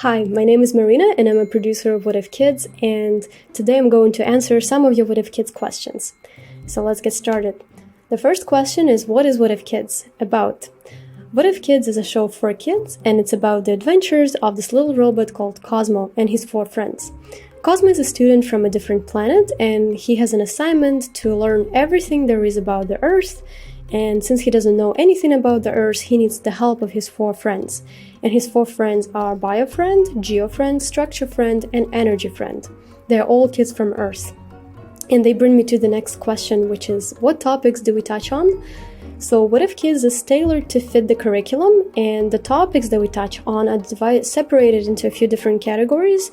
Hi, my name is Maryna and I'm a producer of What If Kids, and today I'm going to answer some of your What If Kids questions. So let's get started. The first question is, what is What If Kids about? What If Kids is a show for kids, and it's about the adventures of this little robot called Cosmo and his 4 friends. Cosmo is a student from a different planet, and he has an assignment to learn everything there is about the Earth. And since he doesn't know anything about the Earth, he needs the help of his 4 friends. And his 4 friends are Biofriend, Geofriend, Structure Friend, and Energy Friend. They're all kids from Earth. And they bring me to the next question, which is, what topics do we touch on? So What If Kids is tailored to fit the curriculum, and the topics that we touch on are separated into a few different categories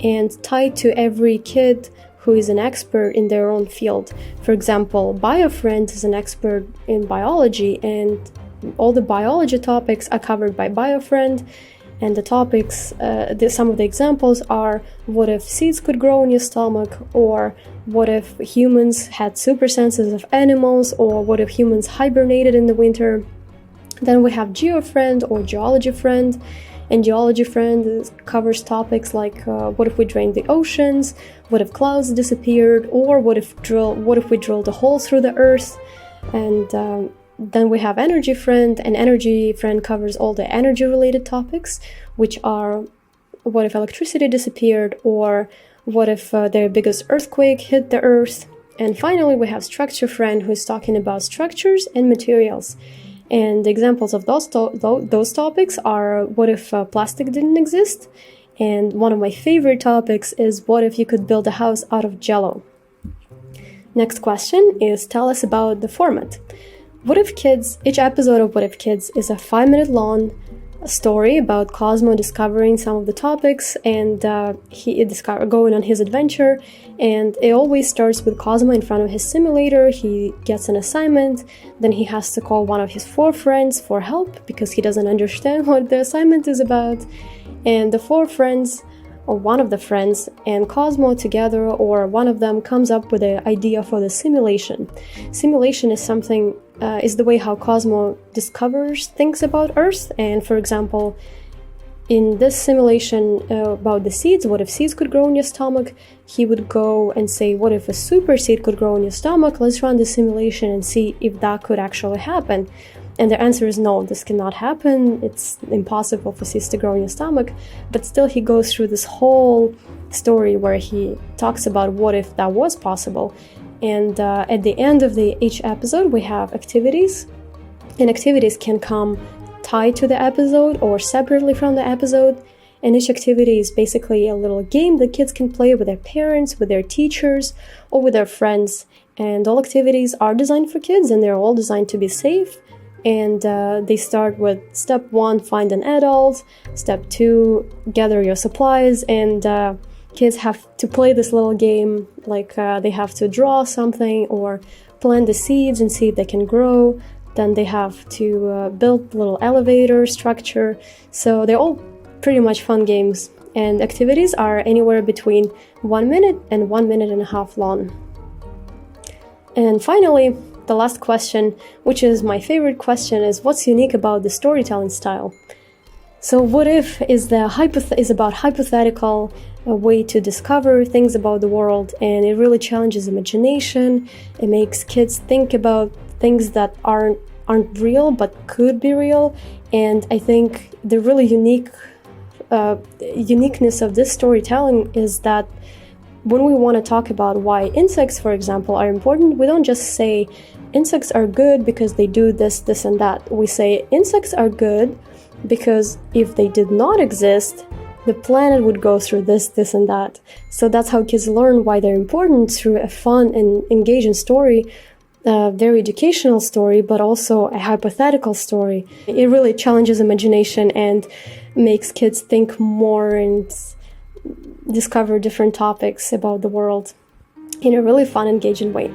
and tied to every kid who is an expert in their own field. For example, Biofriend is an expert in biology, and all the biology topics are covered by Biofriend. And the topics, some of the examples are, what if seeds could grow in your stomach? Or what if humans had super senses of animals? Or what if humans hibernated in the winter? Then we have Geofriend or Geology Friend. And Geology Friend covers topics like what if we drained the oceans? What if clouds disappeared? Or what if we drilled a hole through the earth? And then we have Energy Friend, and Energy Friend covers all the energy-related topics, which are what if electricity disappeared, or what if the biggest earthquake hit the Earth. And finally, we have Structure Friend, who is talking about structures and materials. And examples of those topics are, what if plastic didn't exist? And one of my favorite topics is, what if you could build a house out of Jello? Next question is, tell us about the format. What If Kids, each episode of What If Kids is a 5-minute long story about Cosmo discovering some of the topics and going on his adventure. And it always starts with Cosmo in front of his simulator. He gets an assignment, then he has to call one of his 4 friends for help because he doesn't understand what the assignment is about. And the 4 friends, or one of the friends, and Cosmo together, or one of them, comes up with an idea for the simulation. Simulation is is the way how Cosmo discovers things about Earth. And for example, in this simulation about the seeds, what if seeds could grow in your stomach? He would go and say, what if a super seed could grow in your stomach? Let's run the simulation and see if that could actually happen. And the answer is no, this cannot happen. It's impossible for seeds to grow in your stomach. But still, he goes through this whole story where he talks about what if that was possible. And at the end of each episode, we have activities. And activities can come tied to the episode or separately from the episode. And each activity is basically a little game that kids can play with their parents, with their teachers, or with their friends. And all activities are designed for kids, and they're all designed to be safe. And they start with step 1, find an adult. Step 2, gather your supplies. And kids have to play this little game, like they have to draw something or plant the seeds and see if they can grow. Then they have to build a little elevator structure. So they're all pretty much fun games. And activities are anywhere between 1 minute and 1.5 minutes long. And finally, the last question, which is my favorite question, is what's unique about the storytelling style? So What If is about hypothetical way to discover things about the world, and it really challenges imagination. It makes kids think about things that aren't real but could be real. And I think the really uniqueness of this storytelling is that when we want to talk about why insects, for example, are important, we don't just say insects are good because they do this, this, and that. We say insects are good because if they did not exist, the planet would go through this, this, and that. So that's how kids learn why they're important, through a fun and engaging story, a very educational story, but also a hypothetical story. It really challenges imagination and makes kids think more and discover different topics about the world in a really fun, engaging way.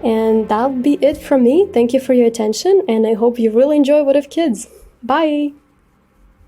And that'll be it from me. Thank you for your attention, and I hope you really enjoy What If Kids. Bye!